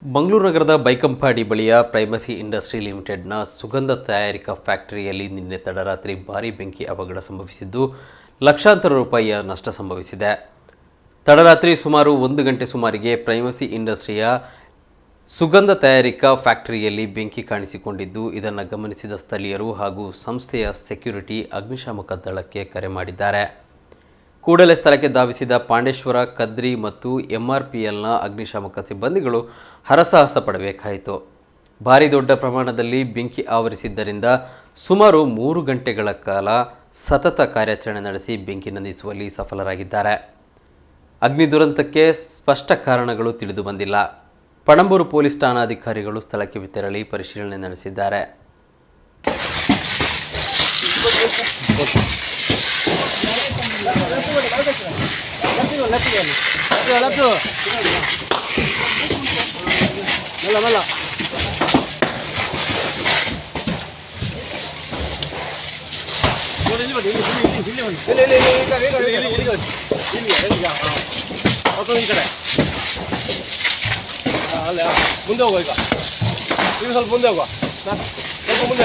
ಮಂಗಳೂರು ನಗರದ ಬೈಕಂಪಾಡಿ ಬಳಿಯ ಪ್ರೈಮಸಿ ಇಂಡಸ್ಟ್ರಿ ಲಿಮಿಟೆಡ್ನ ಸುಗಂಧ ತಯಾರಿಕಾ ಫ್ಯಾಕ್ಟರಿಯಲ್ಲಿ ನಿನ್ನೆ ತಡರಾತ್ರಿ ಭಾರೀ ಬೆಂಕಿ ಅವಘಡ ಸಂಭವಿಸಿದ್ದು ಲಕ್ಷಾಂತರ ರೂಪಾಯಿಯ ನಷ್ಟ ಸಂಭವಿಸಿದೆ. ತಡರಾತ್ರಿ ಸುಮಾರು 1 ಗಂಟೆ ಸುಮಾರಿಗೆ ಪ್ರೈಮಸಿ ಇಂಡಸ್ಟ್ರಿಯ ಸುಗಂಧ ತಯಾರಿಕಾ ಫ್ಯಾಕ್ಟರಿಯಲ್ಲಿ ಬೆಂಕಿ ಕಾಣಿಸಿಕೊಂಡಿದ್ದು, ಇದನ್ನು ಗಮನಿಸಿದ ಸ್ಥಳೀಯರು ಹಾಗೂ ಸಂಸ್ಥೆಯ ಸೆಕ್ಯೂರಿಟಿ ಅಗ್ನಿಶಾಮಕ ದಳಕ್ಕೆ ಕರೆ ಮಾಡಿದ್ದಾರೆ. ಕೂಡಲೇ ಸ್ಥಳಕ್ಕೆ ಧಾವಿಸಿದ ಪಾಂಡೇಶ್ವರ, ಕದ್ರಿ ಮತ್ತು ಎಂಆರ್ಪಿಎಲ್ನ ಅಗ್ನಿಶಾಮಕ ಸಿಬ್ಬಂದಿಗಳು ಹರಸಾಹಸ ಪಡಬೇಕಾಯಿತು. ಭಾರೀ ದೊಡ್ಡ ಪ್ರಮಾಣದಲ್ಲಿ ಬೆಂಕಿ ಆವರಿಸಿದ್ದರಿಂದ ಸುಮಾರು 3 ಗಂಟೆಗಳ ಕಾಲ ಸತತ ಕಾರ್ಯಾಚರಣೆ ನಡೆಸಿ ಬೆಂಕಿ ನಂದಿಸುವಲ್ಲಿ ಸಫಲರಾಗಿದ್ದಾರೆ. ಅಗ್ನಿ ದುರಂತಕ್ಕೆ ಸ್ಪಷ್ಟ ಕಾರಣಗಳು ತಿಳಿದು ಬಂದಿಲ್ಲ. ಪಣಂಬೂರು ಪೊಲೀಸ್ ಠಾಣಾಧಿಕಾರಿಗಳು ಸ್ಥಳಕ್ಕೆ ತೆರಳಿ ಪರಿಶೀಲನೆ ನಡೆಸಿದ್ದಾರೆ. ಮುಂದೆ ಹೋಗೋ, ಈಗ ನೀವು ಸ್ವಲ್ಪ ಮುಂದೆ ಹೋಗೋ, ಸ್ವಲ್ಪ ಮುಂದೆ